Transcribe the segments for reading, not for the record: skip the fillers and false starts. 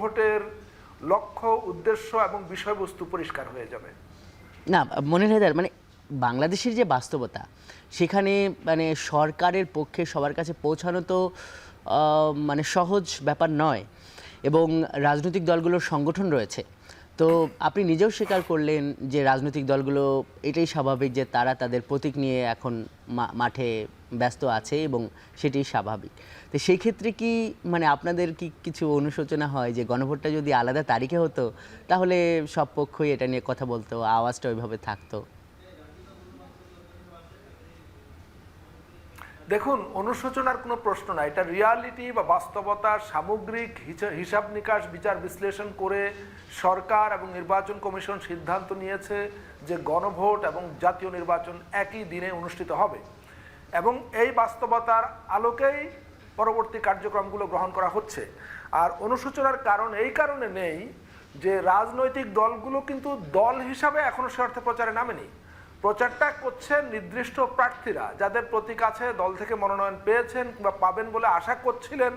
ভোটের লক্ষ্য উদ্দেশ্য এবং বিষয়বস্তু পরিষ্কার হয়ে যাবে। না মনির হায়দার, মানে বাংলাদেশের যে বাস্তবতা সেখানে মানে সরকারের পক্ষে সবার কাছে পৌঁছানো তো মানে সহজ ব্যাপার নয়, এবং রাজনৈতিক দলগুলোর সংগঠন রয়েছে। তো আপনি নিজেও স্বীকার করলেন যে রাজনৈতিক দলগুলো এটাই স্বাভাবিক যে তারা তাদের প্রতীক নিয়ে এখন মাঠে ব্যস্ত আছে এবং সেটি স্বাভাবিক। তো সেই ক্ষেত্রে কি মানে আপনাদের কি কিছু অনুশোচনা হয় যে গণভোটটা যদি আলাদা তারিখে হতো তাহলে সব পক্ষই এটা নিয়ে কথা বলতো, আওয়াজটা ওইভাবে থাকতো? দেখুন, অনুশোচনার কোনো প্রশ্ন না। এটা রিয়ালিটি বা বাস্তবতার সামগ্রিক হিসাব নিকাশ বিচার বিশ্লেষণ করে সরকার এবং নির্বাচন কমিশন সিদ্ধান্ত নিয়েছে যে গণভোট এবং জাতীয় নির্বাচন একই দিনে অনুষ্ঠিত হবে, এবং এই বাস্তবতার আলোকেই পরবর্তী কার্যক্রমগুলো গ্রহণ করা হচ্ছে। আর অনুশোচনার কারণ এই কারণে নেই যে রাজনৈতিক দলগুলো কিন্তু দল হিসাবে এখনো স্বার্থ প্রচারে নামেনি। প্রচারটা করছে নির্দিষ্ট প্রার্থীরা, যাদের প্রতীক আছে, দল থেকে মনোনয়ন পেয়েছেন কিংবা পাবেন বলে আশা করছিলেন।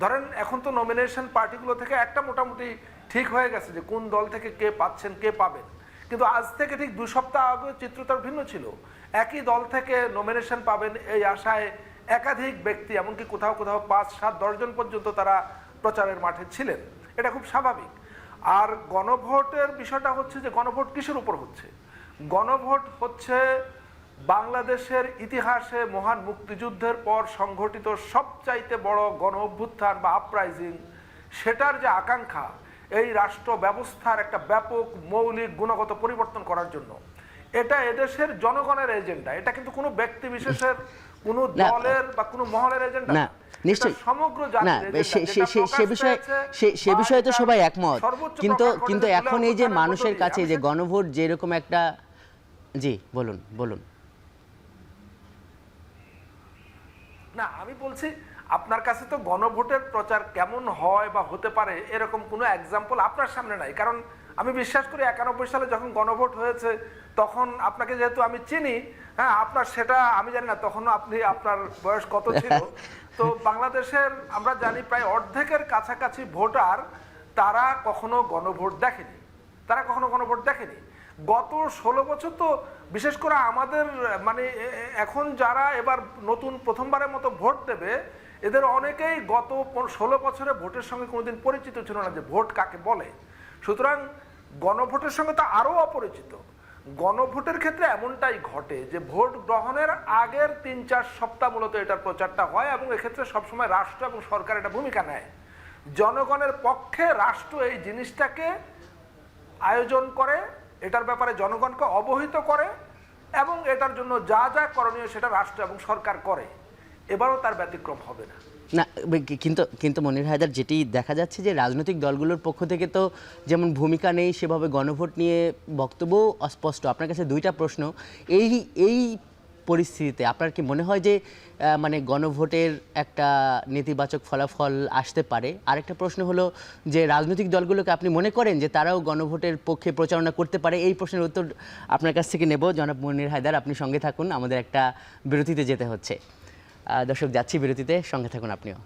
ধরেন এখন তো নমিনেশন পার্টিগুলো থেকে একটা মোটামুটি ঠিক হয়ে গেছে যে কোন দল থেকে কে পাচ্ছেন কে পাবেন, কিন্তু আজ থেকে ঠিক 2 সপ্তাহ আগে চিত্রটা ভিন্ন ছিল। একই দল থেকে নমিনেশন পাবেন এই আশায় একাধিক ব্যক্তি, এমনকি কোথাও কোথাও 5, 7, 10 জন পর্যন্ত তারা প্রচারের মাঠে ছিলেন। এটা খুব স্বাভাবিক। আর গণভোটের বিষয়টা হচ্ছে যে গণভোট কিসের উপর হচ্ছে? গণভোট হচ্ছে বাংলাদেশের ইতিহাসে মহান মুক্তিযুদ্ধের পর সংঘটিত সবচাইতে বড় গণ অভ্যুত্থান বা আপরাইজিং, সেটার যে আকাঙ্ক্ষা এই রাষ্ট্র ব্যবস্থার একটা ব্যাপক মৌলিক গুণগত পরিবর্তন করার জন্য। এটা এদেশের জনগণের এজেন্ডা, এটা কিন্তু কোনো ব্যক্তি বিশেষের, কোনো দলের বা কোনো মহলের এজেন্ডা না। নিশ্চয়ই সমগ্র না, সে বিষয়ে তো সবাই একমত, কিন্তু এখন এই যে মানুষের কাছে যে গণভোট যেরকম একটা, জি বলুন বলুন। না, আমি বলছি আপনার কাছে তো গণভোটের প্রচার কেমন হয় বা হতে পারে এরকম কোনো এক্সাম্পল আপনার সামনে নাই। কারণ আমি বিশ্বাস করি 91 সালে যখন গণভোট হয়েছে তখন আপনাকে যেহেতু আমি চিনি, হ্যাঁ, আপনার সেটা আমি জানি না তখনও আপনি আপনার বয়স কত ছিল। তো বাংলাদেশের আমরা জানি প্রায় অর্ধেকের কাছাকাছি ভোটার তারা কখনো গণভোট দেখেনি, গত 16 বছর তো বিশেষ করে আমাদের মানে এখন যারা এবার নতুন প্রথমবারের মতো ভোট দেবে এদের অনেকেই গত 16 বছরে ভোটের সঙ্গে কোনোদিন পরিচিত ছিল না যে ভোট কাকে বলে। সুতরাং গণভোটের সঙ্গে তো আরও অপরিচিত। গণভোটের ক্ষেত্রে এমনটাই ঘটে যে ভোট গ্রহণের আগের 3-4 সপ্তাহ মূলত এটার প্রচারটা হয়, এবং এক্ষেত্রে সবসময় রাষ্ট্র এবং সরকার এটা ভূমিকা নেয়। জনগণের পক্ষে রাষ্ট্র এই জিনিসটাকে আয়োজন করে, এটার ব্যাপারে জনগণকে অবহিত করে, এবং এটার জন্য যা যা করণীয় সেটা রাষ্ট্র এবং সরকার করে। এবারও তার ব্যতিক্রম হবে না। না কিন্তু মনির হায়দার, যেটি দেখা যাচ্ছে যে রাজনৈতিক দলগুলোর পক্ষ থেকে তো যেমন ভূমিকা নেই, সেভাবে গণভোট নিয়ে বক্তব্য অস্পষ্ট। আপনার কাছে 2টা প্রশ্ন। এই পরিস্থিতিতে আপনার কি মনে হয় যে মানে গণভোটের একটা নেতিবাচক ফলাফল আসতে পারে? আরেকটা প্রশ্ন হলো যে রাজনৈতিক দলগুলোকে আপনি মনে করেন যে তারাও গণভোটের পক্ষে প্রচারণা করতে পারে? এই প্রশ্নের উত্তর আপনার কাছ থেকে নেব। জনাব মনির হায়দার, আপনি সঙ্গে থাকুন, আমাদের একটা বিরতিতে যেতে হচ্ছে। দর্শক, যাচ্ছি বিরতিতে, সঙ্গে থাকুন আপনিও।